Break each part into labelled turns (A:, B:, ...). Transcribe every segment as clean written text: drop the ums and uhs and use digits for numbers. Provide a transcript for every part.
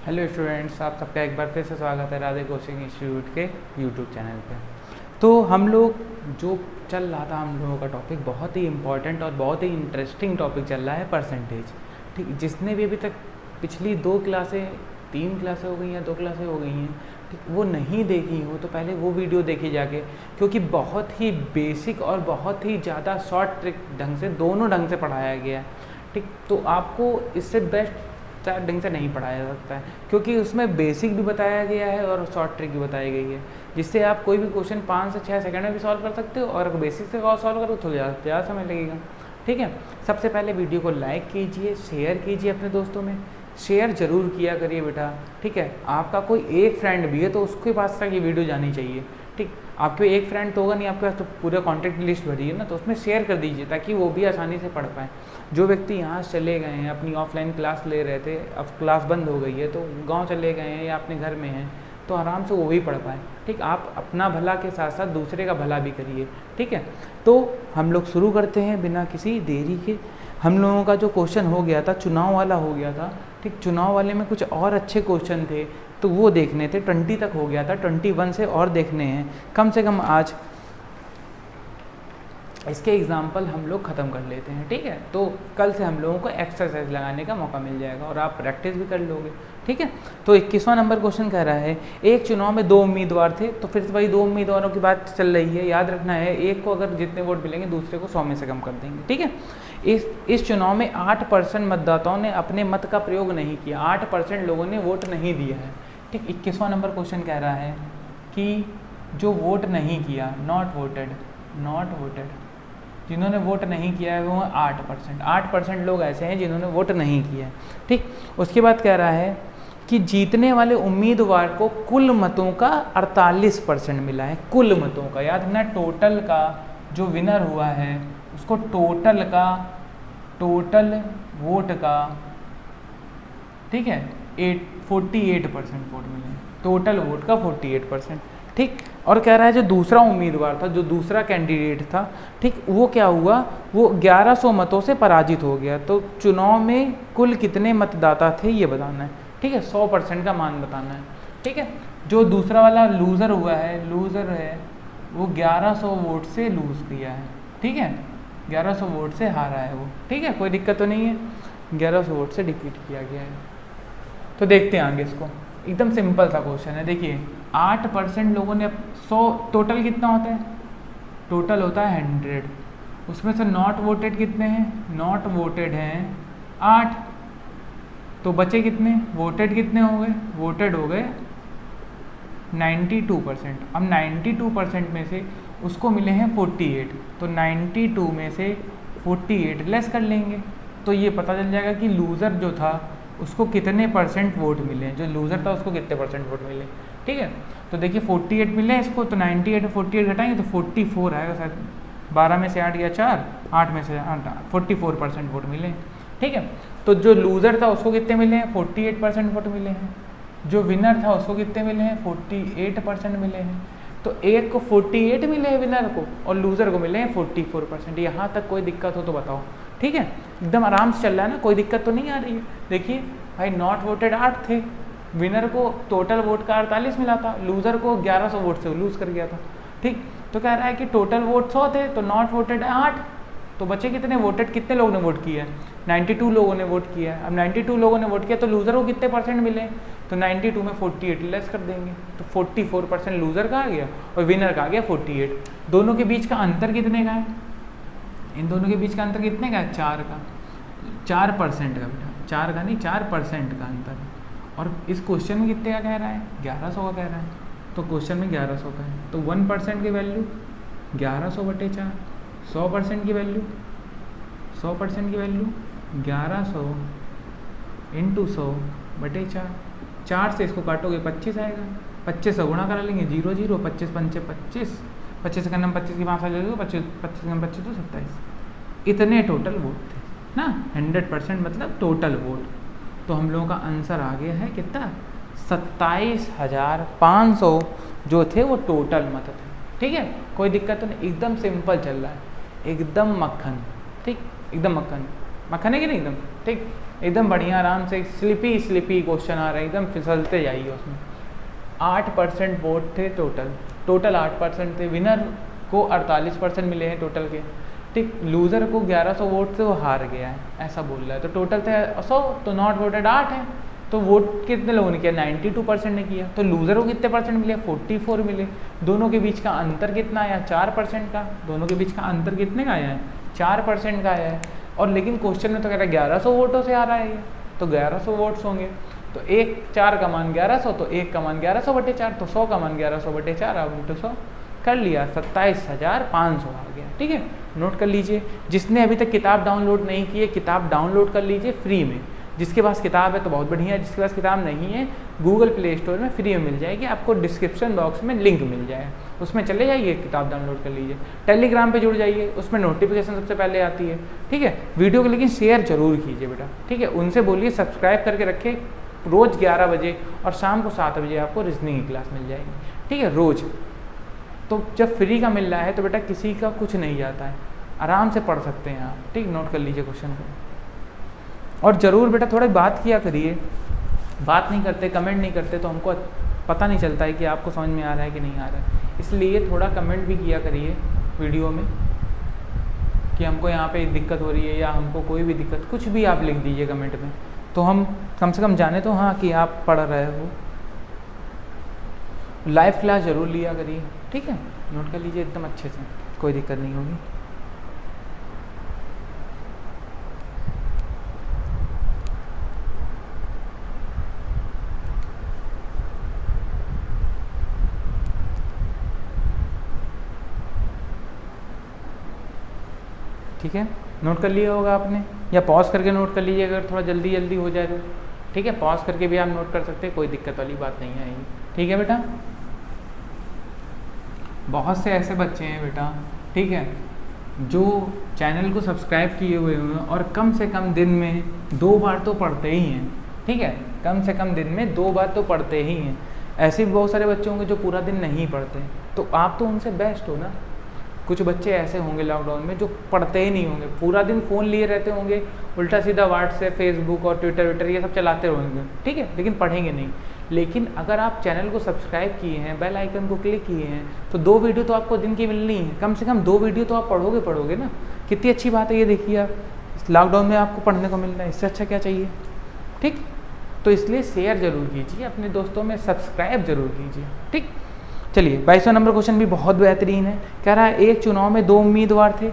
A: Hello students, आप सबका एक बार फिर से स्वागत है राधे कोचिंग इंस्टीट्यूट के यूट्यूब चैनल पे। तो हम लोग जो चल रहा था, हम लोगों का टॉपिक बहुत ही इम्पॉर्टेंट और बहुत ही इंटरेस्टिंग टॉपिक चल रहा है, परसेंटेज। ठीक, जिसने भी अभी तक पिछली 3 क्लासें हो गई हैं, 2 क्लासें हो गई हैं, ठीक, वो नहीं देखी हो तो पहले वो वीडियो देखी जाके, क्योंकि बहुत ही बेसिक और बहुत ही ज़्यादा शॉर्ट ट्रिक ढंग से, दोनों ढंग से पढ़ाया गया है। ठीक, तो आपको इससे बेस्ट ढंग से नहीं पढ़ाया जा सकता है, क्योंकि उसमें बेसिक भी बताया गया है और शॉर्ट ट्रिक भी बताई गई है, जिससे आप कोई भी क्वेश्चन 5 से 6 सेकंड में भी सॉल्व कर सकते हो, और अगर बेसिक से सॉल्व करो तो ज़्यादा समय लगेगा। ठीक है, सबसे पहले वीडियो को लाइक कीजिए, शेयर कीजिए अपने दोस्तों में, शेयर ज़रूर किया करिए बेटा। ठीक है, आपका कोई एक फ्रेंड भी है तो उसके पास तक ये वीडियो जानी चाहिए। ठीक, आपके एक फ्रेंड तो होगा नहीं, आपके पास तो पूरा कॉन्टैक्ट लिस्ट भरी है ना, तो उसमें शेयर कर दीजिए ताकि वो भी आसानी से पढ़ पाए। जो व्यक्ति यहाँ से चले गए हैं, अपनी ऑफलाइन क्लास ले रहे थे, अब क्लास बंद हो गई है तो गांव चले गए हैं या अपने घर में हैं, तो आराम से वो भी पढ़ पाए। ठीक, आप अपना भला के साथ साथ दूसरे का भला भी करिए। ठीक है, तो हम लोग शुरू करते हैं बिना किसी देरी के। हम लोगों का जो क्वेश्चन हो गया था, चुनाव वाला हो गया था। ठीक, चुनाव वाले में कुछ और अच्छे क्वेश्चन थे तो वो देखने थे, 20 तक हो गया था, 21 से और देखने हैं कम से कम। आज इसके एग्जाम्पल हम लोग ख़त्म कर लेते हैं। ठीक है, तो कल से हम लोगों को एक्सरसाइज लगाने का मौका मिल जाएगा और आप प्रैक्टिस भी कर लोगे। ठीक है, तो 21वां नंबर क्वेश्चन कह रहा है, एक चुनाव में 2 उम्मीदवार थे, तो फिर वही 2 उम्मीदवारों की बात चल रही है। याद रखना है, एक को अगर जितने वोट मिलेंगे दूसरे को 100 में से कम कर देंगे। ठीक है, इस चुनाव में 8% मतदाताओं ने अपने मत का प्रयोग नहीं किया, 8% लोगों ने वोट नहीं दिया है। ठीक, 21वां नंबर क्वेश्चन कह रहा है कि जो वोट नहीं किया, नॉट वोटेड, जिन्होंने वोट नहीं किया है वो 8% लोग ऐसे हैं जिन्होंने वोट नहीं किया है। ठीक, उसके बाद कह रहा है कि जीतने वाले उम्मीदवार को कुल मतों का 48% मिला है। कुल मतों का, याद रखना, टोटल का जो विनर हुआ है उसको टोटल वोट का, ठीक है, 48% वोट मिले, टोटल वोट का 48%। ठीक, और कह रहा है जो दूसरा उम्मीदवार था, जो दूसरा कैंडिडेट था, ठीक, वो क्या हुआ, वो 1100 मतों से पराजित हो गया। तो चुनाव में कुल कितने मतदाता थे ये बताना है। ठीक है, 100% का मान बताना है। ठीक है, जो दूसरा वाला लूज़र है वो 1100 वोट से लूज़ किया है। ठीक है, 1100 वोट से हारा है वो। ठीक है, कोई दिक्कत तो नहीं है, 1100 वोट से डिफीट किया गया है। तो देखते हैं आगे इसको, एकदम सिंपल सा क्वेश्चन है। देखिए, 8% लोगों ने 100, टोटल कितना होता है, टोटल होता है 100, उसमें से नॉट वोटेड कितने हैं, नॉट वोटेड हैं 8, तो बचे कितने, वोटेड कितने हो गए, वोटेड हो गए 92%। अब 92% में से उसको मिले हैं 48, तो 92 में से 48 लेस कर लेंगे तो ये पता चल जाएगा कि लूज़र जो था उसको कितने % वोट मिले, जो लूज़र था उसको कितने % वोट मिले। ठीक है, तो देखिए 48 मिले इसको, तो 98 में 48 घटाएंगे तो 44 आएगा शायद, 12 में से 8 गया 4, 8 में से 8, 44% वोट मिले। ठीक है, तो जो लूज़र था उसको कितने मिले हैं, 48% वोट मिले हैं। जो विनर था उसको कितने मिले हैं, 48% मिले हैं। तो एक को 48 मिले हैं विनर को, और लूज़र को मिले हैं 44%। यहाँ तक कोई दिक्कत हो तो बताओ। ठीक है, एकदम आराम से चल रहा है ना, कोई दिक्कत तो नहीं आ रही है। देखिए भाई, नॉट वोटेड 8 थे, विनर को टोटल वोट का 48 मिला था, लूज़र को 1100 वोट से लूज़ कर गया था। ठीक, तो कह रहा है कि टोटल वोट 100 थे, तो नॉट वोटेड 8, तो बचे कितने, वोटेड कितने लोगों ने वोट किया है, 92 लोगों ने वोट किया है। अब 92 लोगों ने वोट किया तो लूज़र को कितने % मिले, तो 92 में 48 लेस कर देंगे तो 44% लूज़र का आ गया और विनर का आ गया 48। दोनों के बीच का अंतर कितने का है, इन दोनों के बीच का अंतर कितने का है, 4 का, 4% का बेटा, 4 का नहीं, 4% का अंतर है। और इस क्वेश्चन में कितने का कह रहा है, 1100 का कह रहा है, तो क्वेश्चन में 1100 का है, तो 1% की वैल्यू 1100/4, 100% की वैल्यू 1100 इंटू 100/4, 4 से इसको काटोगे 25 आएगा, 25 से गुणा करा लेंगे, 0 0, 25 पंचे 25, 25 का नंबर 25 की 5 आ जाएगा, 25 का नंबर 25 तो 27। इतने टोटल वोट थे ना, 100% मतलब टोटल वोट। तो हम लोगों का आंसर आ गया है कितना, 27,500 जो थे वो टोटल मत थे। ठीक है, कोई दिक्कत तो नहीं, एकदम सिंपल चल रहा है, एकदम मक्खन। ठीक, एकदम मक्खन। मक्खन है कि नहीं एकदम, ठीक, एकदम बढ़िया आराम से स्लिपी स्लिपी क्वेश्चन आ रहा है, एकदम फिसलते जाइए उसमें। 8% वोट थे टोटल 8% थे, विनर को 48% मिले हैं टोटल के, ठीक, लूज़र को 1100 वोट से वो हार गया है, ऐसा बोल रहा है। तो टोटल थे 100, तो नॉट वोटेड 8 है, तो वोट कितने लोगों ने किया, 92% ने किया। तो लूज़र को कितने परसेंट मिले, 44 मिले। दोनों के बीच का अंतर कितना आया, 4% का। दोनों के बीच का अंतर कितने का आया है, 4% का आया है। और लेकिन क्वेश्चन में तो कह रहा है 1100 वोटों से आ रहा है ये, तो 1100 वोट्स होंगे, तो 4 का मान 1100, तो 1 का मान 1100/4, तो 100 का मान 1100/4, अब इंटू 100 कर लिया, 27,500 आ गया। ठीक है, नोट कर लीजिए। जिसने अभी तक किताब डाउनलोड नहीं की है, किताब डाउनलोड कर लीजिए फ्री में। जिसके पास किताब है तो बहुत बढ़िया है, जिसके पास किताब नहीं है गूगल प्ले स्टोर में फ्री में मिल जाएगी, आपको डिस्क्रिप्शन बॉक्स में लिंक मिल जाए, उसमें चले जाइए, किताब डाउनलोड कर लीजिए। टेलीग्राम पे जुड़ जाइए, उसमें नोटिफिकेशन सबसे पहले आती है। ठीक है, वीडियो को लेकिन शेयर जरूर कीजिए बेटा, ठीक है। उनसे बोलिए सब्सक्राइब करके रखें, रोज़ 11 बजे और शाम को 7 बजे आपको रीजनिंग की क्लास मिल जाएगी, ठीक है, रोज़। तो जब फ्री का मिल रहा है तो बेटा किसी का कुछ नहीं जाता है, आराम से पढ़ सकते हैं आप, ठीक। नोट कर लीजिए क्वेश्चन को, और ज़रूर बेटा थोड़ी बात किया करिए, बात नहीं करते, कमेंट नहीं करते तो हमको पता नहीं चलता है कि आपको समझ में आ रहा है कि नहीं आ रहा है। इसलिए थोड़ा कमेंट भी किया करिए वीडियो में कि हमको यहाँ पे दिक्कत हो रही है, या हमको कोई भी दिक्कत, कुछ भी आप लिख दीजिए कमेंट में, तो हम कम से कम जाने तो हाँ कि आप पढ़ रहे हो। लाइव क्लास ज़रूर लिया करिए, ठीक है। नोट कर लीजिए एकदम अच्छे से, कोई दिक्कत नहीं होगी। ठीक है, नोट कर लिया होगा आपने, या पॉज करके नोट कर लीजिए अगर थोड़ा जल्दी जल्दी हो जाए तो, ठीक है। पॉज करके भी आप नोट कर सकते हैं, कोई दिक्कत वाली बात नहीं आएगी, ठीक है बेटा। बहुत से ऐसे बच्चे हैं बेटा, ठीक है, जो चैनल को सब्सक्राइब किए हुए हैं और कम से कम दिन में 2 बार तो पढ़ते ही हैं, ठीक है, कम से कम दिन में 2 बार तो पढ़ते ही हैं। ऐसे भी बहुत सारे बच्चे होंगे जो पूरा दिन नहीं पढ़ते, तो आप तो उनसे बेस्ट हो ना। कुछ बच्चे ऐसे होंगे लॉकडाउन में जो पढ़ते ही नहीं होंगे, पूरा दिन फ़ोन लिए रहते होंगे, उल्टा सीधा व्हाट्सएप, फेसबुक और ट्विटर ये सब चलाते रहेंगे, ठीक है, लेकिन पढ़ेंगे नहीं। लेकिन अगर आप चैनल को सब्सक्राइब किए हैं, बेल आइकन को क्लिक किए हैं, तो 2 वीडियो तो आपको दिन की मिलनी है, कम से कम 2 वीडियो तो आप पढ़ोगे ना। कितनी अच्छी बात है ये, देखिए आप लॉकडाउन में आपको पढ़ने को मिल रहा है, इससे अच्छा क्या चाहिए, ठीक। तो इसलिए शेयर जरूर कीजिए अपने दोस्तों में, सब्सक्राइब जरूर कीजिए, ठीक। चलिए 22वां नंबर क्वेश्चन भी बहुत बेहतरीन है। कह रहा है एक चुनाव में 2 उम्मीदवार थे,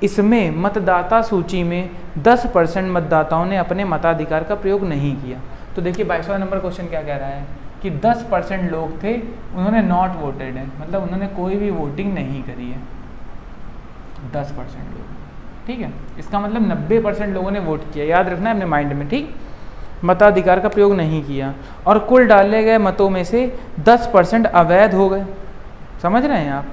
A: इसमें मतदाता सूची में 10% मतदाताओं ने अपने मताधिकार का प्रयोग नहीं किया। तो देखिए 22वां नंबर क्वेश्चन क्या कह रहा है कि 10% लोग थे, उन्होंने नॉट वोटेड है, मतलब उन्होंने कोई भी वोटिंग नहीं करी है, 10% लोग, ठीक है। इसका मतलब 90% लोगों ने वोट किया, याद रखना है अपने माइंड में, ठीक। मताधिकार का प्रयोग नहीं किया, और कुल डाले गए मतों में से 10% अवैध हो गए। समझ रहे हैं आप,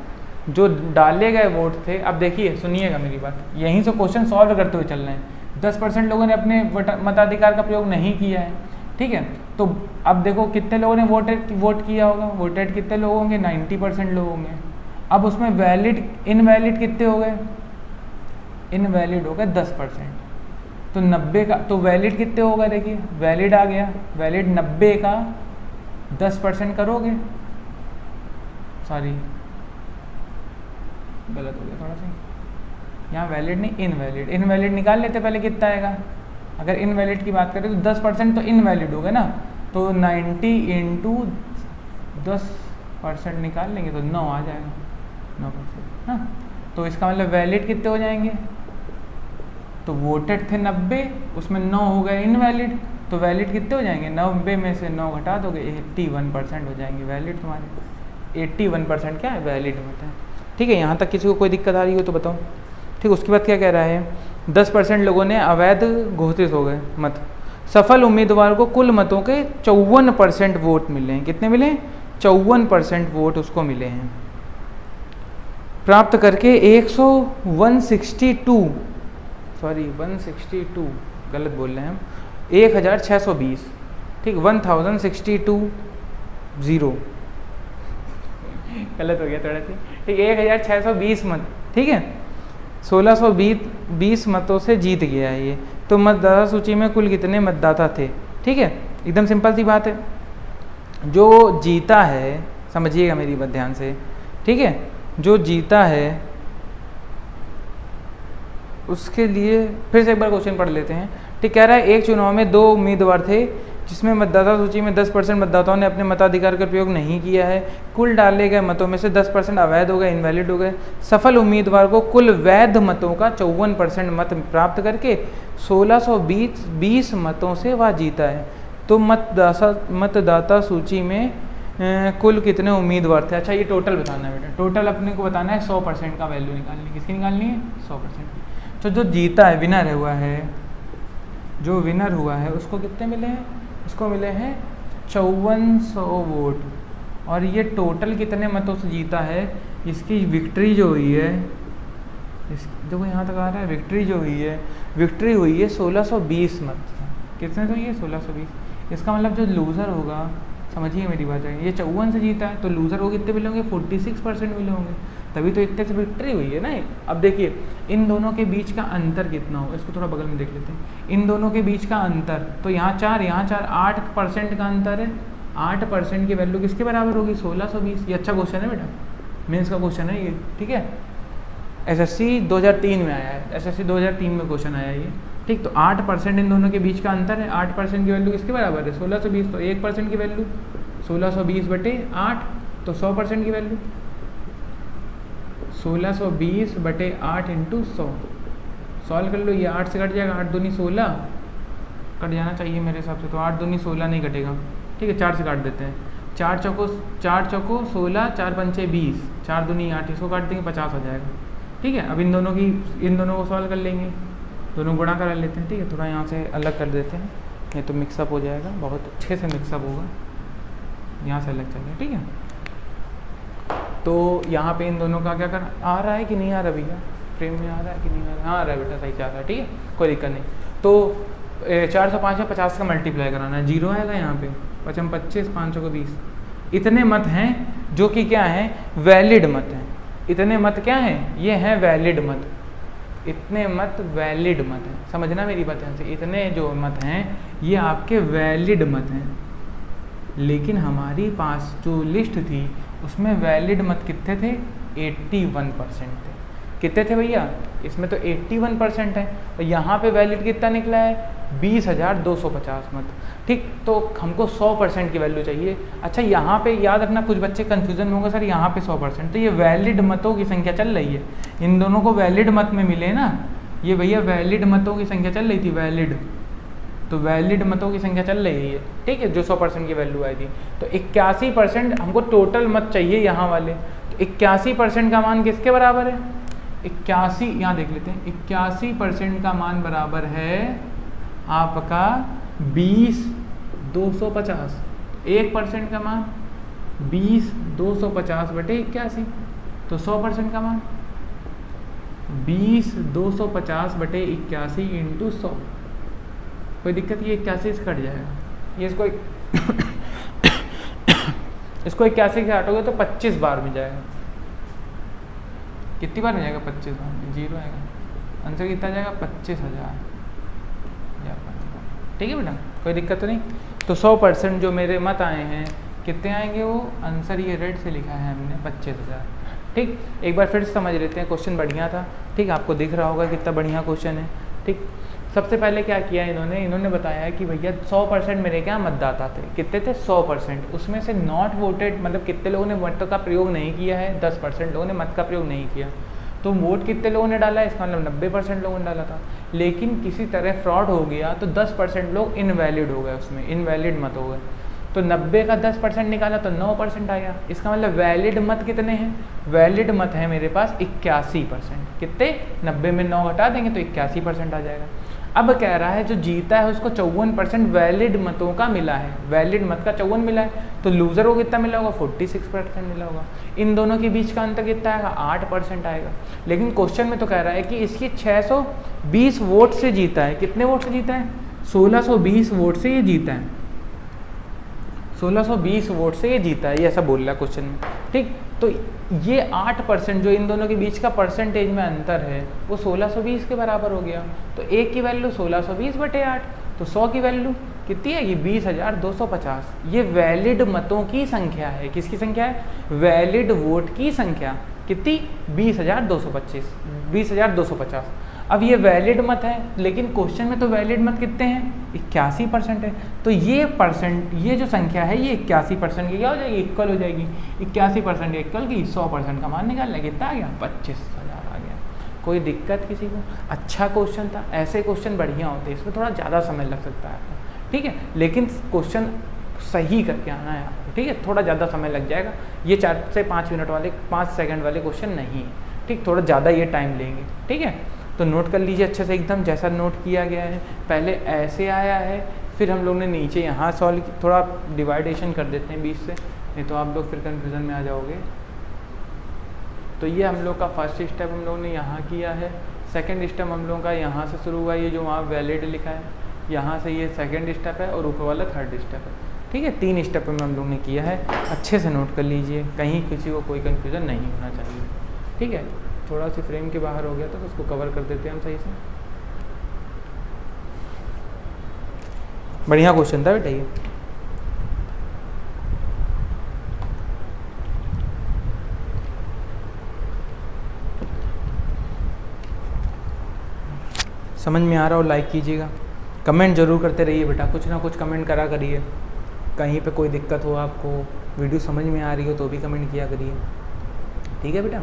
A: जो डाले गए वोट थे। अब देखिए सुनिएगा मेरी बात, यहीं से क्वेश्चन सॉल्व करते हुए चल रहे हैं। 10% लोगों ने अपने मताधिकार का प्रयोग नहीं किया है, ठीक है। तो अब देखो कितने लोगों ने वोट किया होगा, वोटेड कितने लोग होंगे, 90% लोग होंगे। अब उसमें वैलिड इनवैलिड कितने हो गए, इनवैलिड हो गए 10%, तो 90 का, तो वैलिड कितने हो गए, देखिए वैलिड आ गया, वैलिड 90 का 10% करोगे, सॉरी गलत हो गया थोड़ा सा, यहाँ वैलिड नहीं इनवैलिड, इनवैलिड निकाल लेते पहले कितना आएगा। अगर इनवैलिड की बात करें तो 10% तो इनवैलिड हो गए ना, तो 90 इंटू 10% निकाल लेंगे तो 9 आ जाएगा, 9%, हाँ। तो इसका मतलब वैलिड कितने हो जाएंगे, तो वोटेड थे 90, उसमें 9 हो गए इनवैलिड, तो वैलिड कितने हो जाएंगे, 90 में से 9 घटा दोगे 81% हो जाएंगे वैलिड तुम्हारे। 81% क्या है, वैलिड होता है, ठीक है। यहाँ तक किसी को कोई दिक्कत आ रही हो तो बताओ, ठीक। उसके बाद क्या कह रहा है, 10% लोगों ने अवैध घोषित हो गए मत। सफल उम्मीदवार को कुल मतों के 54% वोट मिले हैं, कितने मिले, 54% वोट उसको मिले हैं, प्राप्त करके 162 गलत बोल रहे हैं हम, 1620, ठीक, 1062 0 गलत हो गया थोड़ा सी, ठीक, 1620 मत, ठीक है। 1620 मतों से जीत गया है ये। तो मतदाता सूची में कुल कितने मतदाता थे? ठीक है, एकदम सिंपल सी बात है। जो जीता है, समझिएगा मेरी बात ध्यान से, ठीक है, जो जीता है उसके लिए फिर से एक बार क्वेश्चन पढ़ लेते हैं। ठीक, कह रहा है एक चुनाव में 2 उम्मीदवार थे जिसमें मतदाता सूची में 10% मतदाताओं ने अपने मताधिकार का प्रयोग नहीं किया है। कुल डाले गए मतों में से 10% अवैध हो गए, इनवैलिड हो गए। सफल उम्मीदवार को कुल वैध मतों का 54% मत प्राप्त करके 1620 मतों से वह जीता है। तो मतदाता सूची में कुल कितने उम्मीदवार थे? अच्छा, ये टोटल बताना है बेटा, टोटल अपने को बताना है। 100% का वैल्यू निकालनी, किसकी निकालनी है? 100%। तो जो जीता है, विनर हुआ है, जो विनर हुआ है उसको कितने मिले हैं? उसको मिले हैं 5400 वोट। और ये टोटल कितने मतों से जीता है? इसकी विक्ट्री जो हुई है, देखो यहाँ तक आ रहा है, विक्ट्री जो हुई है, विक्ट्री हुई है 1620 मत। कितने तो ये 1620। इसका मतलब जो लूज़र होगा, समझिए मेरी बात है, ये 54 से जीता है तो लूज़र को कितने मिले होंगे? 46% मिले होंगे, तभी तो इतने से विक्ट्री हुई है ना। अब देखिए इन दोनों के बीच का अंतर कितना होगा, इसको थोड़ा बगल में देख लेते हैं। इन दोनों के बीच का अंतर, तो यहाँ 4 यहाँ 4, 8% का अंतर है। 8% की वैल्यू किसके बराबर होगी? 1620। ये अच्छा क्वेश्चन है बेटा, मेंस का क्वेश्चन है ये, ठीक है। एसएससी 2003 में आया है, एसएससी 2003 में क्वेश्चन आया है ये, ठीक। तो 8% इन दोनों के बीच का अंतर है। 8% की वैल्यू किसके बराबर है? 1620। तो 1% की वैल्यू 1620/8, तो 100% की वैल्यू 1620/8 × 100। सॉल्व कर लो, ये 8 से कट जाएगा, 8 दूनी 16 कट जाना चाहिए मेरे हिसाब से, तो 8 दूनी 16 नहीं कटेगा, ठीक है। 4 से काट देते हैं, 4 चौको 16, 4 पंचे 20, 4 दूनी 8, इसको काट देंगे 50 हो जाएगा, ठीक है। अब इन दोनों को सॉल्व कर लेंगे, दोनों गुणा करा लेते हैं, ठीक है। थोड़ा यहाँ से अलग कर देते हैं, ये तो मिक्सअप हो जाएगा, बहुत अच्छे से मिक्सअप होगा, यहाँ से अलग चलिए, ठीक है। तो यहाँ पे इन दोनों का क्या कर आ रहा है कि नहीं आ रहा भैया? फ्रेम में आ रहा है कि नहीं आ रहा है? हाँ आ रहा है बेटा, सही से आ रहा है, ठीक है, कोई दिक्कत नहीं। तो 405 में 50 का मल्टीप्लाई कराना है, 0 आएगा यहाँ पे, 55 25, 500 को 20। इतने मत हैं जो कि क्या हैं? वैलिड मत हैं। इतने मत क्या हैं? ये हैं वैलिड मत। इतने मत वैलिड मत हैं, समझना मेरी बात है। इतने जो मत हैं ये आपके वैलिड मत हैं, लेकिन हमारी पास जो लिस्ट थी उसमें वैलिड मत कितने थे? 81% थे। कितने थे भैया? इसमें तो 81% है, और यहाँ पे वैलिड कितना निकला है? 20,250 मत, ठीक। तो हमको 100% की वैल्यू चाहिए। अच्छा, यहाँ पे याद रखना, कुछ बच्चे कन्फ्यूजन में होंगे, सर यहाँ पे 100%, तो ये वैलिड मतों की संख्या चल रही है, इन दोनों को वैलिड मत में मिले ना, ये भैया वैलिड मतों की संख्या चल रही थी, वैलिड, तो वैलिड मतों की संख्या चल रही है, ठीक है, जो 100% की वैल्यू आई थी। तो 81% हमको टोटल मत चाहिए यहाँ वाले, तो 81% का मान किसके बराबर है? 81, यहाँ देख लेते हैं, 81% का मान बराबर है आपका 20,250। 1% का मान 20,250/81, तो 100% का मान 20,250/81 × 100। कोई दिक्कत? ये 81 से कट जाएगा, ये इसको इसको 81 से काटोगे तो 25 बार में जाएगा। कितनी बार में जाएगा? 25 बार में, 0 आएगा, आंसर कितना जाएगा? 25,000, ठीक है बेटा, कोई दिक्कत तो नहीं। तो 100% जो मेरे मत आए हैं कितने आएंगे? वो आंसर ये रेड से लिखा है हमने, 25,000, ठीक। एक बार फिर से समझ लेते हैं, क्वेश्चन बढ़िया था, ठीक, आपको दिख रहा होगा कितना बढ़िया क्वेश्चन है, ठीक। सबसे पहले क्या किया इन्होंने बताया कि भैया 100% मेरे क्या मतदाता थे, कितने थे? 100%। उसमें से नॉट वोटेड मतलब कितने लोगों ने मत का प्रयोग नहीं किया है? 10% लोगों ने मत का प्रयोग नहीं किया। तो वोट कितने लोगों ने डाला है? इसका मतलब 90% लोगों ने डाला था, लेकिन किसी तरह फ्रॉड हो गया तो 10% लोग इनवैलिड हो गए, उसमें इनवैलिड मत हो गए। तो 90 का 10% निकाला तो 9% आया। इसका मतलब वैलिड मत कितने हैं? वैलिड मत है मेरे पास 81%। कितने? 90 में 9 घटा देंगे तो 81% आ जाएगा। अब कह रहा है जो जीता है उसको 54% वैलिड मतों का मिला है, वैलिड मत का 54 मिला है, तो लूज़र को कितना मिला होगा? 46% मिला होगा। इन दोनों के बीच का अंतर कितना आएगा? 8% आएगा। लेकिन क्वेश्चन में तो कह रहा है कि इसकी 620 वोट से जीता है। कितने वोट से जीता है? 1620 वोट से ये जीता है, 1620 वोट से ये जीता है, ये ऐसा बोल रहा है क्वेश्चन में, ठीक। तो ये 8% जो इन दोनों के बीच का परसेंटेज में अंतर है वो 1620 के बराबर हो गया। तो एक की वैल्यू 1620/8, तो 100 की वैल्यू कितनी है ये 20,250। ये वैलिड मतों की संख्या है। किसकी संख्या है? वैलिड वोट की संख्या कितनी? 20,250। अब ये वैलिड मत है, लेकिन क्वेश्चन में तो वैलिड मत कितने हैं? 81% है। तो ये जो संख्या है ये 81% की क्या हो जाएगी? इक्वल हो जाएगी। 81% इक्वल की 100% का मान निकालना, कितना आ गया? 25,000 आ गया। कोई दिक्कत किसी को? अच्छा क्वेश्चन था। ऐसे क्वेश्चन बढ़िया होते हैं, इसमें थोड़ा ज़्यादा समय लग सकता है आपको, ठीक है, लेकिन क्वेश्चन सही करके आना है आपको, ठीक है। थोड़ा ज़्यादा समय लग जाएगा, ये 4 से 5 मिनट वाले 5 सेकंड वाले क्वेश्चन नहीं है, ठीक, थोड़ा ज़्यादा ये टाइम लेंगे, ठीक है। तो नोट कर लीजिए अच्छे से एकदम जैसा नोट किया गया है। पहले ऐसे आया है, फिर हम लोग ने नीचे यहाँ सॉल्व, थोड़ा डिवाइडेशन कर देते हैं 20 से, नहीं तो आप लोग फिर कन्फ्यूज़न में आ जाओगे। तो ये हम लोग का फर्स्ट स्टेप हम लोग ने यहाँ किया है। सेकंड स्टेप हम लोगों का यहाँ से शुरू हुआ, ये जो वहाँ वैलिड लिखा है, यहाँ से ये सेकंड स्टेप है और ऊपर वाला थर्ड स्टेप है, ठीक है। 3 स्टेप में हम लोग ने किया है। अच्छे से नोट कर लीजिए, कहीं किसी को कोई कन्फ्यूज़न नहीं होना चाहिए, ठीक है। थोड़ा सी फ्रेम के बाहर हो गया तो उसको कवर कर देते हैं हम सही से। बढ़िया क्वेश्चन था बेटा ये। समझ में आ रहा हो लाइक कीजिएगा, कमेंट जरूर करते रहिए बेटा, कुछ ना कुछ कमेंट करा करिए। कहीं पे कोई दिक्कत हो आपको, वीडियो समझ में आ रही हो तो भी कमेंट किया करिए, ठीक है बेटा।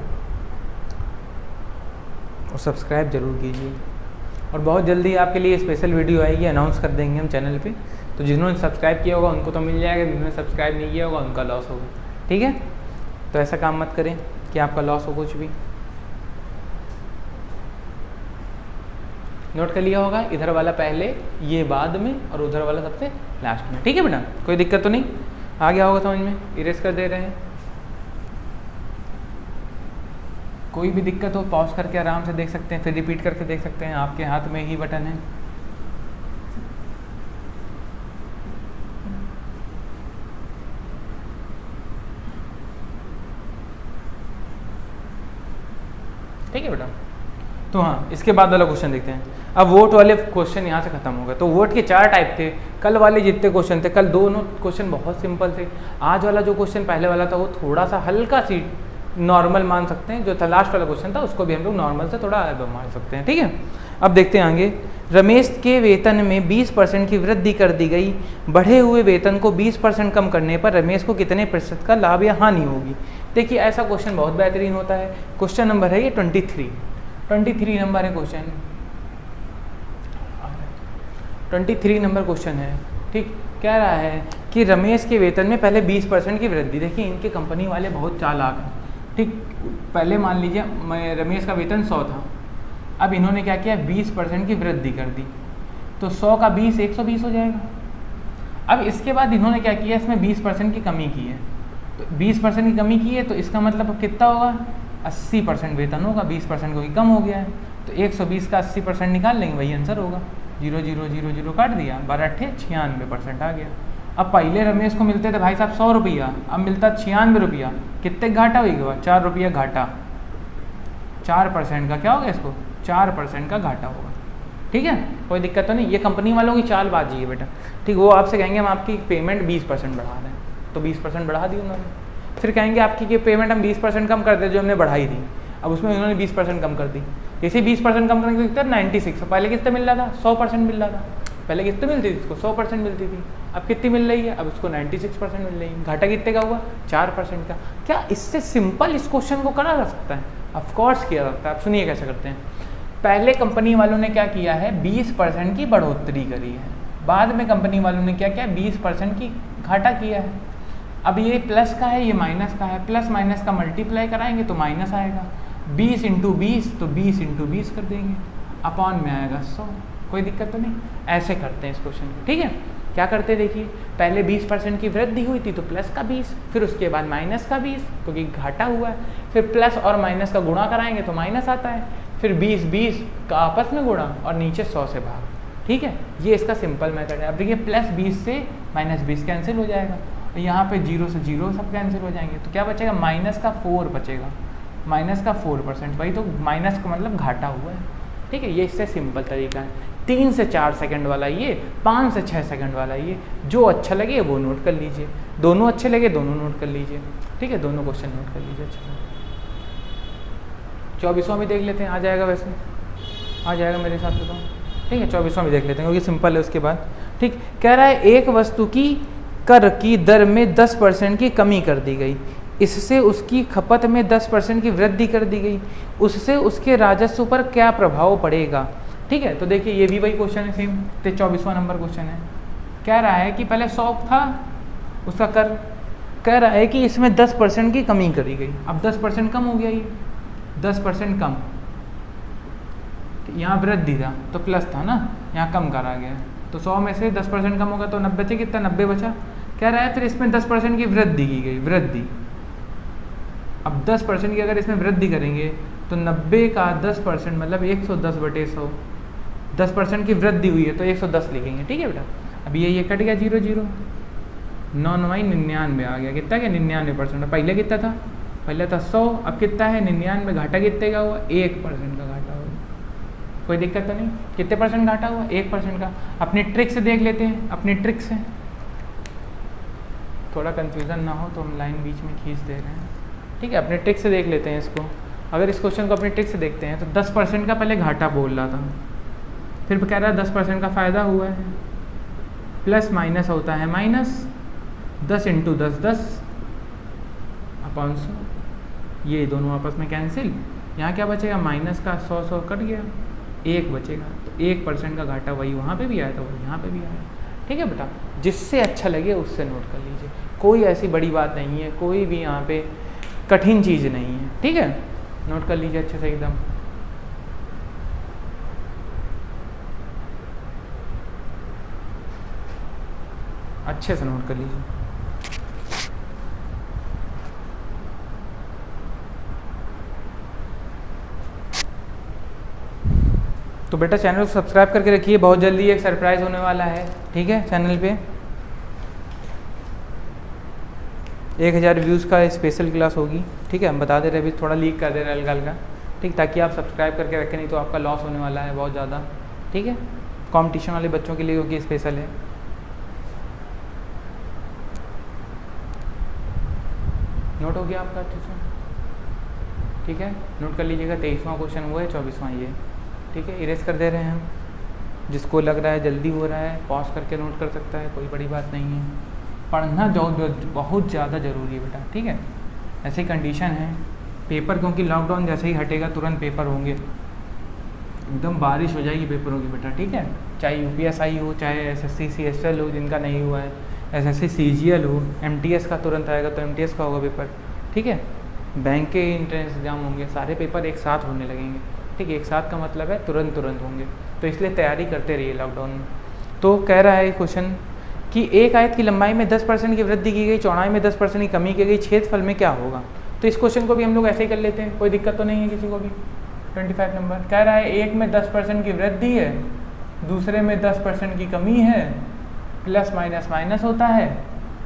A: और सब्सक्राइब जरूर कीजिए। और बहुत जल्दी आपके लिए स्पेशल वीडियो आएगी, अनाउंस कर देंगे हम चैनल पे। तो जिन्होंने सब्सक्राइब किया होगा उनको तो मिल जाएगा, जिन्होंने सब्सक्राइब नहीं किया होगा उनका लॉस होगा, ठीक है। तो ऐसा काम मत करें कि आपका लॉस हो कुछ भी। नोट कर लिया होगा, इधर वाला पहले, ये बाद में, और उधर वाला सबसे लास्ट में, ठीक है बेटा। कोई दिक्कत तो नहीं? आ गया होगा समझ में? इरेज कर दे रहे हैं। कोई भी दिक्कत हो पॉज करके आराम से देख सकते हैं, फिर रिपीट करके देख सकते हैं, आपके हाथ में ही बटन है। ठीक है बेटा। तो हाँ, इसके बाद वाला क्वेश्चन देखते हैं। अब वोट वाले क्वेश्चन यहाँ से खत्म हो गए। तो वोट के 4 टाइप थे। कल वाले जितने क्वेश्चन थे, कल दोनों क्वेश्चन बहुत सिंपल थे। आज वाला जो क्वेश्चन पहले वाला था वो थोड़ा सा हल्का सी नॉर्मल मान सकते हैं। जो था लास्ट वाला क्वेश्चन था उसको भी हम लोग नॉर्मल से थोड़ा मान सकते हैं, ठीक है। अब देखते हैं आगे। रमेश के वेतन में 20% की वृद्धि कर दी गई। बढ़े हुए वेतन को 20% कम करने पर रमेश को कितने प्रतिशत का लाभ या हानि होगी? देखिए ऐसा क्वेश्चन बहुत बेहतरीन होता है। क्वेश्चन नंबर है ये 23 नंबर है क्वेश्चन, 23 नंबर क्वेश्चन है, ठीक। कह रहा है कि रमेश के वेतन में पहले 20% की वृद्धि। देखिए इनके कंपनी वाले बहुत चालाक हैं, ठीक। पहले मान लीजिए रमेश का वेतन 100 था, अब इन्होंने क्या किया 20% की वृद्धि कर दी, तो 100 का 20 120 हो जाएगा। अब इसके बाद इन्होंने क्या किया, इसमें 20% की कमी की है। तो 20% की कमी की है तो इसका मतलब कितना होगा, 80% वेतन होगा, 20% कोई कम हो गया है। तो 120 का 80% निकाल लेंगे, वही आंसर होगा। 0 0 0 0 काट दिया, 12 96% आ गया। अब पहले रमेश को मिलते थे भाई साहब 100 रुपया, अब मिलता 96 रुपया। कितने घाटा हुई? 4 रुपया घाटा। 4% का क्या होगा, इसको 4% का घाटा होगा, ठीक है। कोई दिक्कत तो नहीं। ये कंपनी वालों की चालबाजी है बेटा, ठीक। वो आपसे कहेंगे हम आपकी पेमेंट 20% बढ़ा रहे हैं, तो 20% बढ़ा दी उन्होंने। फिर कहेंगे आपकी ये पेमेंट हम 20% कम कर दे जो हमने बढ़ाई थी, अब उसमें उन्होंने 20% कम कर दी। इसी 20% कम करने के 96, पहले कितने मिल रहा था, 100% मिल रहा था। पहले कितने मिलती थी इसको, 100% मिलती थी, अब कितनी मिल रही है, अब उसको 96% मिल रही है। घाटा कितने का हुआ, 4% का। क्या इससे सिंपल इस क्वेश्चन को करा जा सकता है? ऑफकोर्स किया जा सकता है। आप सुनिए कैसे करते हैं। पहले कंपनी वालों ने क्या किया है, 20% की बढ़ोतरी करी है, बाद में कंपनी वालों ने क्या किया, 20% की घाटा किया है। अब ये प्लस का है, ये माइनस का है, प्लस माइनस का मल्टीप्लाई कराएंगे तो माइनस आएगा। 20 × 20 तो 20 × 20 कर देंगे, अपॉन में आएगा 100। कोई दिक्कत तो नहीं। ऐसे करते हैं इस क्वेश्चन को, ठीक है। क्या करते हैं देखिए, पहले 20% की वृद्धि हुई थी तो प्लस का 20, फिर उसके बाद माइनस का 20 क्योंकि घाटा हुआ है, फिर प्लस और माइनस का गुणा कराएंगे तो माइनस आता है, फिर 20 का आपस में गुणा और नीचे 100 से भाग, ठीक है। ये इसका सिंपल मेथड है। अब देखिए +20 से -20 कैंसिल हो जाएगा यहाँ पे 0 से 0 सब कैंसिल हो जाएंगे, तो क्या बचेगा, माइनस का 4 बचेगा, माइनस का 4%, वही तो माइनस का मतलब घाटा हुआ है। ठीक है, ये इससे सिंपल तरीका है। 3 से 4 सेकंड वाला ये, 5 से 6 सेकंड वाला ये, जो अच्छा लगे वो नोट कर लीजिए, दोनों अच्छे लगे दोनों नोट कर लीजिए। ठीक है, दोनों क्वेश्चन नोट कर लीजिए अच्छे से। 24वां भी देख लेते हैं, आ जाएगा, वैसे आ जाएगा मेरे हिसाब से तो। ठीक है, 24वां भी देख लेते हैं क्योंकि सिंपल है उसके बाद। ठीक, कह रहा है एक वस्तु की कर की दर में 10% की कमी कर दी गई, इससे उसकी खपत में 10% की वृद्धि कर दी गई, उससे उसके राजस्व पर क्या प्रभाव पड़ेगा। ठीक है, तो देखिए ये भी वही क्वेश्चन है सेम, तो 24वां नंबर क्वेश्चन है। कह रहा है कि पहले 100 था उसका कर, कह रहा है कि इसमें 10% की कमी करी गई। अब 10% कम हो गया, ये 10% कम, यहाँ वृद्धि था तो प्लस था ना, यहाँ कम करा गया, तो 100 में से 10% कम होगा तो 90 बचे, कितना 90 बचा। कह रहा है फिर इसमें 10% की वृद्धि की गई, वृद्धि। अब 10% की अगर इसमें वृद्धि करेंगे तो 90 का 10% मतलब 110/100, 10% की वृद्धि हुई है तो 110 लिखेंगे। ठीक है बेटा, अब ये कट गया 0 0, 9 9 99 आ गया, कितना क्या 99%। पहले कितना था, पहले था 100, अब कितना है 99, घाटा कितने का हुआ, 1% का घाटा हुआ। कोई दिक्कत तो नहीं, कितने परसेंट घाटा हुआ, 1% का। अपनी ट्रिक से देख लेते हैं, अपनी ट्रिक से, थोड़ा कन्फ्यूज़न ना हो तो हम लाइन बीच में खींच दे रहे हैं। ठीक है, अपने ट्रिक से देख लेते हैं इसको। अगर इस क्वेश्चन को अपनी ट्रिक से देखते हैं तो 10% का पहले घाटा बोल रहा था, फिर कह रहा है 10% का फ़ायदा हुआ है, प्लस माइनस होता है माइनस, 10 × 10 10/100, ये दोनों आपस में कैंसिल। यहाँ क्या बचेगा, माइनस का 100 कट गया, 1 बचेगा, तो 1% का घाटा वही वहाँ पे भी आया था, वही यहाँ पे भी आया। ठीक है बेटा, जिससे अच्छा लगे उससे नोट कर लीजिए, कोई ऐसी बड़ी बात नहीं है, कोई भी यहाँ पे कठिन चीज़ नहीं है। ठीक है, नोट कर लीजिए अच्छे से एकदम। अच्छे से नोट कर लीजिए। तो बेटा चैनल को सब्सक्राइब करके रखिए, बहुत जल्दी एक सरप्राइज़ होने वाला है। ठीक है, चैनल पे 1000 व्यूज़ का स्पेशल क्लास होगी। ठीक है, हम बता दे रहे, अभी थोड़ा लीक कर दे रहे हल्का हल्का। ठीक, ताकि आप सब्सक्राइब करके रखें, नहीं तो आपका लॉस होने वाला है बहुत ज़्यादा। ठीक है, कंपटीशन वाले बच्चों के लिए क्योंकि स्पेशल है। नोट हो गया आपका अच्छे से। ठीक है, नोट कर लीजिएगा। 23वां क्वेश्चन हुआ है, 24वां ये। ठीक है, इरेज कर दे रहे हैं हम। जिसको लग रहा है जल्दी हो रहा है पॉज करके नोट कर सकता है, कोई बड़ी बात नहीं है। पढ़ना जो बहुत ज़्यादा ज़रूरी है बेटा। ठीक है, ऐसी कंडीशन है पेपर, क्योंकि लॉकडाउन जैसे ही हटेगा तुरंत पेपर होंगे, एकदम बारिश हो जाएगी पेपरों की बेटा। ठीक है, चाहे UPSI हो, चाहे SSC CSL हो, जिनका नहीं हुआ है, SSC CGL हो, MTS का तुरंत आएगा तो MTS का होगा पेपर। ठीक है, बैंक के एंट्रेंस एग्जाम होंगे, सारे पेपर एक साथ होने लगेंगे। ठीक है, एक साथ का मतलब है तुरंत होंगे, तो इसलिए तैयारी करते रहिए लॉकडाउन में। तो कह रहा है क्वेश्चन कि एक आयत की लंबाई में 10% की वृद्धि की गई, चौड़ाई में 10% की कमी की गई, क्षेत्रफल में क्या होगा। तो इस क्वेश्चन को भी हम लोग ऐसे ही कर लेते हैं, कोई दिक्कत तो नहीं है किसी को भी। 25 नंबर कह रहा है एक में 10% की वृद्धि है, दूसरे में 10% की कमी है, प्लस माइनस माइनस होता है,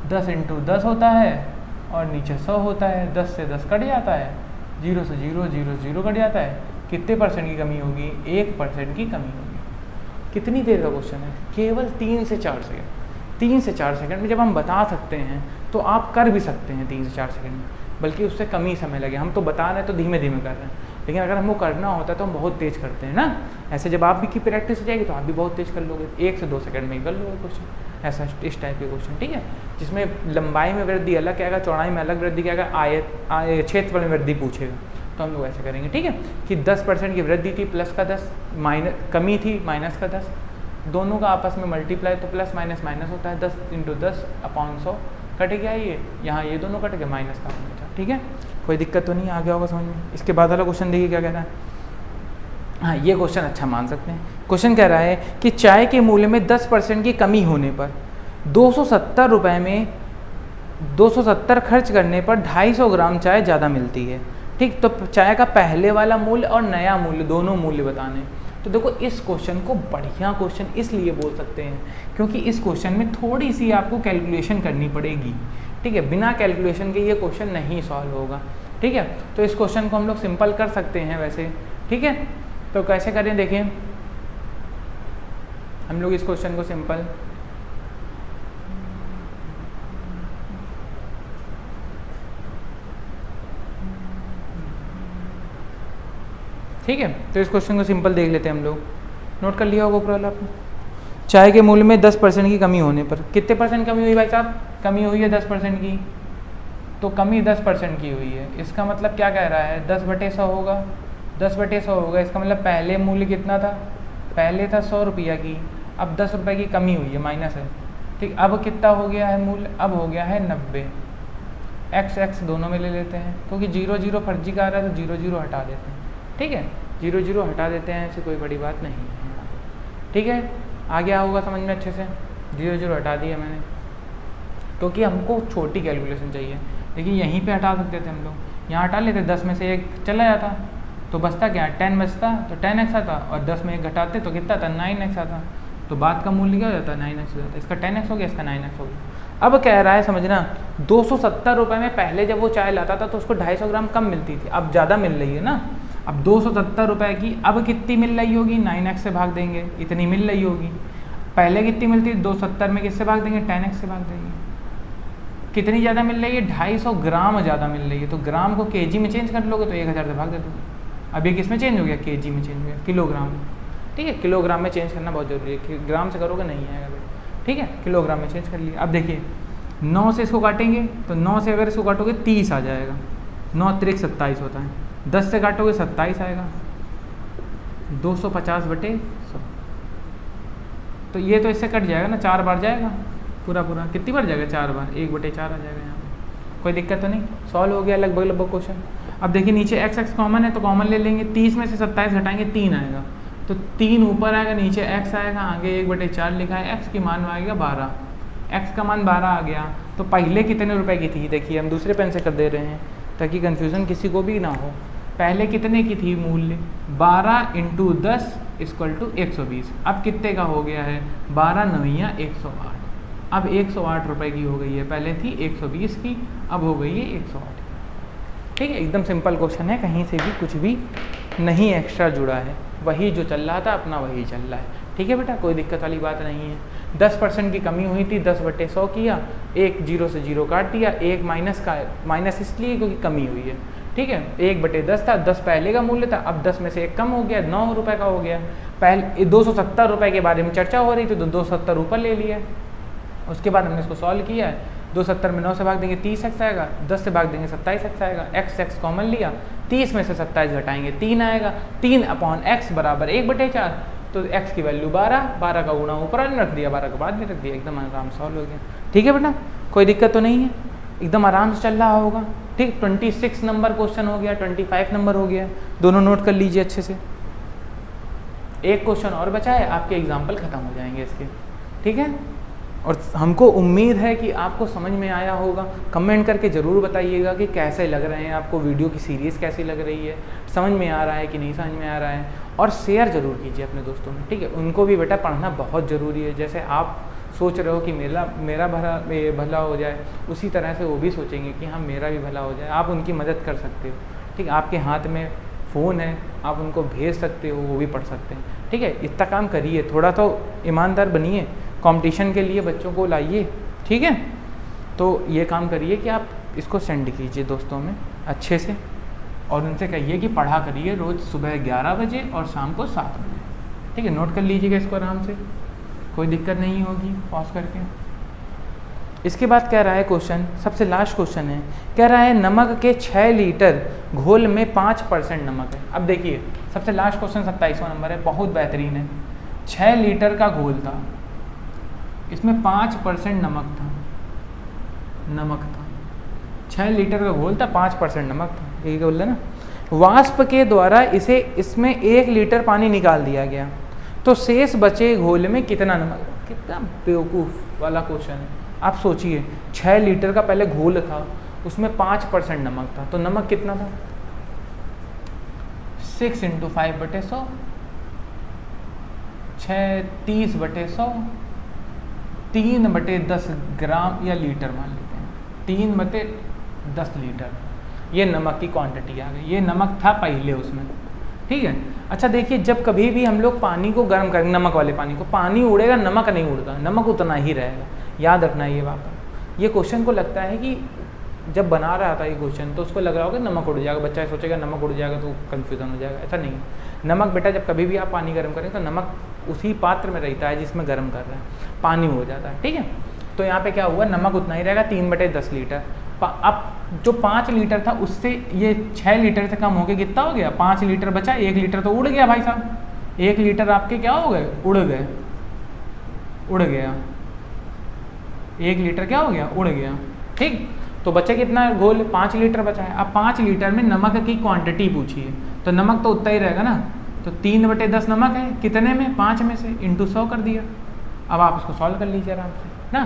A: 10 × 10 होता है और नीचे 100 होता है, 10 से 10 कट जाता है, 0 से 0 0 0 कट जाता है। कितने % की कमी होगी, 1% की कमी होगी। कितनी देर का क्वेश्चन है, केवल 3 से 4 सेकंड। 3 से 4 सेकंड में जब हम बता सकते हैं तो आप कर भी सकते हैं 3 से 4 सेकंड में, बल्कि उससे कम ही समय लगे। हम तो बता रहे हैं तो धीमे धीमे कर रहे हैं, लेकिन अगर हमको करना होता है तो हम बहुत तेज़ करते हैं ना। ऐसे जब आप भी की प्रैक्टिस हो जाएगी तो आप भी बहुत तेज़ कर लोगे, 1 से 2 सेकंड में ही कर लोगे क्वेश्चन। ऐसा इस टाइप के क्वेश्चन। ठीक है, जिसमें लंबाई में वृद्धि अलग क्या आएगा, चौड़ाई में अलग वृद्धि क्या आएगा, क्षेत्रफल में वृद्धि पूछेगा, तो हम लोग ऐसे करेंगे। ठीक है, कि 10% की वृद्धि थी, प्लस का 10, माइनस कमी थी, माइनस का 10, दोनों का आपस में मल्टीप्लाई, तो प्लस माइनस माइनस होता है, 10 × 10/100 कट गया ये, यहाँ ये दोनों कट गए, माइनस का बचा। ठीक है, कोई दिक्कत तो नहीं, आ गया होगा समझ में। इसके बाद वाला क्वेश्चन देखिए क्या कह रहा है। हाँ, ये क्वेश्चन अच्छा मान सकते हैं। क्वेश्चन कह रहा है कि चाय के मूल्य में 10% की कमी होने पर 270 रुपये में 270 खर्च करने पर 250 ग्राम चाय ज़्यादा मिलती है। ठीक, तो चाय का पहले वाला मूल्य और नया मूल्य दोनों मूल्य बताने। तो देखो इस क्वेश्चन को बढ़िया क्वेश्चन इसलिए बोल सकते हैं क्योंकि इस क्वेश्चन में थोड़ी सी आपको कैलकुलेशन करनी पड़ेगी, ठीक है। बिना कैलकुलेशन के ये क्वेश्चन नहीं सॉल्व होगा, ठीक है। तो इस क्वेश्चन को हम लोग सिंपल कर सकते हैं वैसे, ठीक है। तो कैसे करें देखिए हम लोग इस क्वेश्चन को सिंपल, ठीक है। तो इस क्वेश्चन को सिंपल देख लेते हैं हम लोग। नोट कर लिया होगा ऊपर वाला आपने। चाय के मूल्य में 10% की कमी होने पर कितने परसेंट कमी हुई भाई साहब? कमी हुई है 10% की, तो कमी 10% की हुई है। इसका मतलब क्या कह रहा है 10/100 होगा, 10/100 होगा। इसका मतलब पहले मूल्य कितना था? पहले था 100 रुपया की, अब 10 रुपये की कमी हुई है, माइनस है, ठीक। अब कितना हो गया है मूल्य? अब हो गया है 90। x दोनों में ले लेते हैं क्योंकि 0 फर्जी का आ रहा है तो 0 हटा देते हैं, ठीक है। 0 हटा देते हैं, ऐसी कोई बड़ी बात नहीं है, ठीक है। आ गया होगा समझ में अच्छे से। 0 हटा दिया मैंने क्योंकि हमको छोटी कैलकुलेशन चाहिए। देखिए यहीं पे हटा सकते थे हम लोग, यहाँ हटा लेते, 10 में से 1 चला जाता तो बचता क्या? 10 बचता, तो 10x आता, और 10 में 1 घटाते तो कितना था? 9x आता। तो बाद का मूल्य क्या हो जाता है? 9x हो जाता है। इसका 10x हो गया, इसका 9x हो गया। अब कह रहा है समझना 270 रुपये में पहले जब वो चाय लाता था तो उसको 250 ग्राम कम मिलती थी, अब ज़्यादा मिल रही है ना। अब 270 रुपये की अब कितनी मिल रही होगी? 9x से भाग देंगे, इतनी मिल रही होगी। पहले कितनी मिलती थी? 270 में किससे भाग देंगे? 10x से भाग देंगे। कितनी ज़्यादा मिल रही है? 250 ग्राम ज़्यादा मिल रही है। तो ग्राम को kg में चेंज कर लोगे तो 1000 से भाग देते हो। अब ये किस में चेंज हो गया? kg में चेंज हो गया, किलोग्राम, ठीक है। किलोग्राम में चेंज करना बहुत ज़रूरी है, ग्राम से करोगे नहीं आएगा, ठीक है। किलोग्राम में चेंज कर लिया। अब देखिए 9 से इसको काटेंगे तो 9 से अगर इसको काटोगे 30 आ जाएगा, 9 त्रिक 27 होता है। 10 से काटोगे 27 आएगा, 250/100। तो ये तो इससे कट जाएगा ना, 4 बार जाएगा पूरा। कितनी बार जाएगा? 4 बार, 1/4 आ जाएगा यहाँ पे। कोई दिक्कत तो नहीं, सॉल्व हो गया लगभग क्वेश्चन। अब देखिए नीचे x कॉमन है तो कॉमन ले लेंगे, 30 में से 27 घटाएंगे 3 आएगा, तो 3 ऊपर आएगा, नीचे x आएगा, आगे 1/4 लिखा है, x की मान आएगा 12, x का मान 12 आ गया। तो पहले कितने रुपए की थी? देखिए हम दूसरे पेन से कर दे रहे हैं ताकि कन्फ्यूज़न किसी को भी ना हो। पहले कितने की थी मूल्य? 12 × 10 = 120। अब कितने का हो गया है? 12 9 108। अब 108 रुपये की हो गई है, पहले थी 120 की, अब हो गई है 108, ठीक है। एकदम सिंपल क्वेश्चन है, कहीं से भी कुछ भी नहीं एक्स्ट्रा जुड़ा है, वही जो चल रहा था अपना वही चल रहा है, ठीक है बेटा। कोई दिक्कत वाली बात नहीं है। 10% की कमी हुई थी, 10/100 किया, 1 0 से 0 काट दिया, 1 माइनस इसलिए क्योंकि कमी हुई है, ठीक है। 1/10 था, 10 पहले का मूल्य था, अब 10 में से 1 कम हो गया, 9 रुपये का हो गया। पहले 270 रुपये के बारे में चर्चा हो रही थी तो 270 ऊपर ले लिया। उसके बाद हमने इसको सॉल्व किया है, 270 में 9 से भाग देंगे 30x आएगा, 10 से भाग देंगे 27x आएगा, x कॉमन लिया, 30 में से 27 घटाएंगे 3 आएगा, 3/x बराबर 1/4। तो x की वैल्यू 12 का गुणा ऊपर रख दिया, 12 का बाद में रख दिया, एकदम आराम से सॉल्व हो गया, ठीक है बेटा। कोई दिक्कत तो नहीं है, एकदम आराम से चल रहा होगा, ठीक। 26 नंबर क्वेश्चन हो गया, 25 नंबर हो गया, दोनों नोट कर लीजिए अच्छे से। एक क्वेश्चन और बचा है, आपके एग्जाम्पल खत्म हो जाएंगे इसके, ठीक है। और हमको उम्मीद है कि आपको समझ में आया होगा। कमेंट करके ज़रूर बताइएगा कि कैसे लग रहे हैं आपको, वीडियो की सीरीज़ कैसी लग रही है, समझ में आ रहा है कि नहीं समझ में आ रहा है। और शेयर ज़रूर कीजिए अपने दोस्तों में, ठीक है। उनको भी बेटा पढ़ना बहुत ज़रूरी है। जैसे आप सोच रहे हो कि मेरा भला हो जाए, उसी तरह से वो भी सोचेंगे कि हाँ मेरा भी भला हो जाए। आप उनकी मदद कर सकते हो, ठीक। आपके हाथ में फ़ोन है, आप उनको भेज सकते हो, वो भी पढ़ सकते हैं, ठीक है। इतना काम करिए, थोड़ा तो ईमानदार बनिए, कंपटीशन के लिए बच्चों को लाइए, ठीक है। तो ये काम करिए कि आप इसको सेंड कीजिए दोस्तों में अच्छे से, और उनसे कहिए कि पढ़ा करिए रोज़ सुबह 11 बजे और शाम को 7 बजे, ठीक है। नोट कर लीजिएगा इसको आराम से, कोई दिक्कत नहीं होगी, पॉज करके। इसके बाद कह रहा है क्वेश्चन, सबसे लास्ट क्वेश्चन है, कह रहा है नमक के 6 लीटर घोल में 5% नमक है। अब देखिए सबसे लास्ट क्वेश्चन 27वां नंबर है, बहुत बेहतरीन है। 6 लीटर का घोल था, इसमें 5% नमक था, 6 लीटर का घोल था, 5% नमक था, यही बोल रहे ना। वाष्प के द्वारा इसमें 1 लीटर पानी निकाल दिया गया, तो शेष बचे घोल में कितना नमक? कितना बेवकूफ़ वाला क्वेश्चन है। आप सोचिए 6 लीटर का पहले घोल था, उसमें 5% नमक था, तो नमक कितना था? 6 × 5/100, 30/100 3/10 ग्राम या लीटर मान लेते हैं, 3/10 लीटर, ये नमक की क्वांटिटी आ गई। ये नमक था पहले उसमें, ठीक है। अच्छा देखिए, जब कभी भी हम लोग पानी को गर्म करेंगे, नमक वाले पानी को, पानी उड़ेगा, नमक नहीं उड़ता, नमक उतना ही रहेगा। याद रखना ये बात। ये क्वेश्चन को लगता है कि जब बना रहा था ये क्वेश्चन तो उसको लग रहा होगा नमक उड़ जाएगा, बच्चा सोचेगा नमक उड़ जाएगा तो कन्फ्यूज़न हो जाएगा। ऐसा नहीं है। नमक बेटा जब कभी भी आप पानी गर्म करें तो नमक उसी पात्र में रहता है जिसमें गर्म कर रहे हैं, पानी हो जाता है, ठीक है। तो यहाँ पे क्या हुआ, नमक उतना ही रहेगा 3/10 लीटर। अब जो 5 लीटर था उससे ये 6 लीटर से कम हो गया, कितना हो गया, 5 लीटर बचा, 1 लीटर तो उड़ गया भाई साहब। 1 लीटर आपके क्या हो गए, उड़ गए, उड़ गया। 1 लीटर क्या हो गया, उड़ गया, ठीक। तो बचा कितना घोल, 5 लीटर बचा है। अब 5 लीटर में नमक की क्वांटिटी पूछी है तो नमक तो उतना ही रहेगा ना। तो 3/10 नमक है, कितने में, 5 में से, इंटू 100 कर दिया। अब आप इसको सॉल्व कर लीजिए आराम से ना।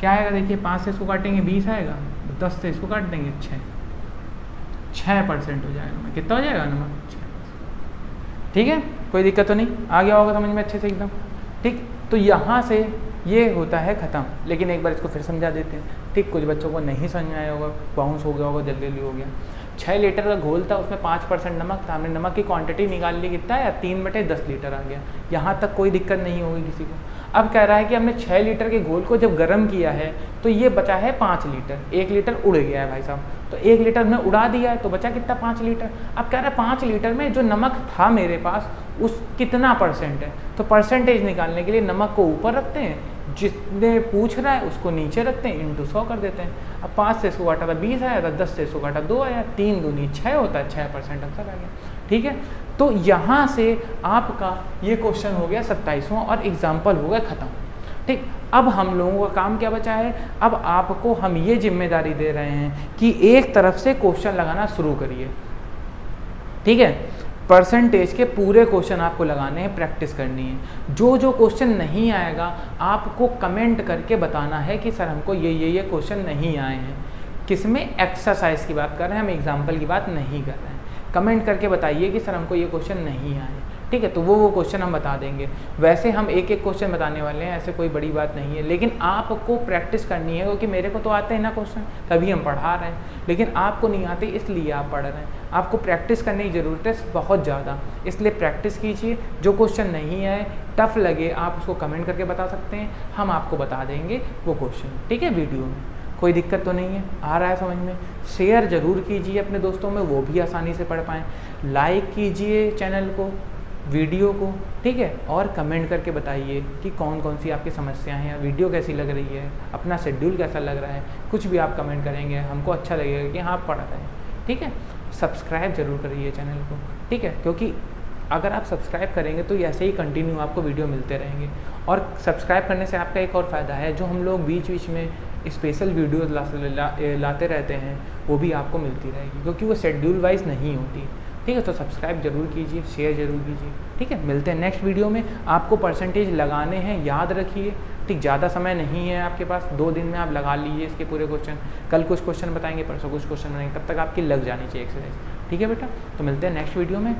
A: क्या आएगा देखिए, 5 से इसको काटेंगे 20 आएगा, 10 से इसको काट देंगे 6% हो जाएगा। कितना हो जाएगा नमक, 6%, ठीक है। कोई दिक्कत तो नहीं, आ गया होगा समझ में अच्छे से एकदम, ठीक। तो यहाँ से ये होता है ख़त्म। लेकिन एक बार इसको फिर समझा देते हैं, ठीक। कुछ बच्चों को नहीं समझ में आया होगा, बाउंस हो गया होगा, जल्दी हो गया। 6 लीटर का घोल था, उसमें 5% नमक था, हमने नमक की क्वांटिटी निकाल ली, कितना है, 3/10 लीटर आ गया। यहाँ तक कोई दिक्कत नहीं होगी किसी को। अब कह रहा है कि हमने 6 लीटर के घोल को जब गर्म किया है तो ये बचा है 5 लीटर, 1 लीटर उड़ गया है भाई साहब। तो 1 लीटर में उड़ा दिया है तो बचा कितना, 5 लीटर। अब कह रहा है 5 लीटर में जो नमक था मेरे पास उस कितना परसेंट है। तो परसेंटेज निकालने के लिए नमक को ऊपर रखते हैं, जितने पूछ रहा है उसको नीचे रखते हैं, इंटू 100 कर देते हैं। अब 5 से इसको काटा था 20 आया था, 10 से इसको काटा 2 आया, 3 दूनी 6 होता है, 6% आंसर आ गया, ठीक है। तो यहाँ से आपका ये क्वेश्चन हो गया 27वां और एग्जाम्पल हो गया ख़त्म, ठीक। अब हम लोगों का काम क्या बचा है, अब आपको हम ये जिम्मेदारी दे रहे हैं कि एक तरफ से क्वेश्चन लगाना शुरू करिए, ठीक है। परसेंटेज के पूरे क्वेश्चन आपको लगाने हैं, प्रैक्टिस करनी है। जो क्वेश्चन नहीं आएगा आपको कमेंट करके बताना है कि सर हमको ये क्वेश्चन नहीं आए हैं। किसमें, एक्सरसाइज की बात कर रहे हैं हम, एग्जाम्पल की बात नहीं कर रहे हैं। कमेंट करके बताइए कि सर हमको ये क्वेश्चन नहीं आए, ठीक है। तो वो क्वेश्चन हम बता देंगे। वैसे हम एक क्वेश्चन बताने वाले हैं, ऐसे कोई बड़ी बात नहीं है, लेकिन आपको प्रैक्टिस करनी है, क्योंकि मेरे को तो आते हैं ना क्वेश्चन, तभी हम पढ़ा रहे हैं, लेकिन आपको नहीं आते इसलिए आप पढ़ रहे हैं। आपको प्रैक्टिस करने की ज़रूरत है बहुत ज़्यादा, इसलिए प्रैक्टिस कीजिए। जो क्वेश्चन नहीं आए, टफ लगे, आप उसको कमेंट करके बता सकते हैं, हम आपको बता देंगे वो क्वेश्चन, ठीक है। वीडियो में कोई दिक्कत तो नहीं है, आ रहा है समझ में। शेयर ज़रूर कीजिए अपने दोस्तों में, वो भी आसानी से पढ़ पाएँ। लाइक कीजिए चैनल को, वीडियो को, ठीक है। और कमेंट करके बताइए कि कौन कौन सी आपकी समस्याएं हैं, वीडियो कैसी लग रही है, अपना शेड्यूल कैसा लग रहा है। कुछ भी आप कमेंट करेंगे हमको अच्छा लगेगा कि हाँ आप पढ़ रहे हैं, ठीक है। सब्सक्राइब जरूर करिए चैनल को, ठीक है, क्योंकि अगर आप सब्सक्राइब करेंगे तो ऐसे ही कंटिन्यू आपको वीडियो मिलते रहेंगे। और सब्सक्राइब करने से आपका एक और फ़ायदा है, जो हम लोग बीच बीच में स्पेशल वीडियोज़ लाते रहते हैं वो भी आपको मिलती रहेगी, क्योंकि वो शेड्यूल वाइज नहीं होती, ठीक है। तो सब्सक्राइब जरूर कीजिए, शेयर जरूर कीजिए, ठीक है। मिलते हैं नेक्स्ट वीडियो में। आपको परसेंटेज लगाने हैं, याद रखिए, ठीक। ज़्यादा समय नहीं है आपके पास, 2 दिन में आप लगा लीजिए इसके पूरे क्वेश्चन। कल कुछ क्वेश्चन बताएंगे, परसों कुछ क्वेश्चन बताएंगे, तब तक आपकी लग जानी चाहिए एक्सरसाइज, ठीक है बेटा। तो मिलते हैं नेक्स्ट वीडियो में।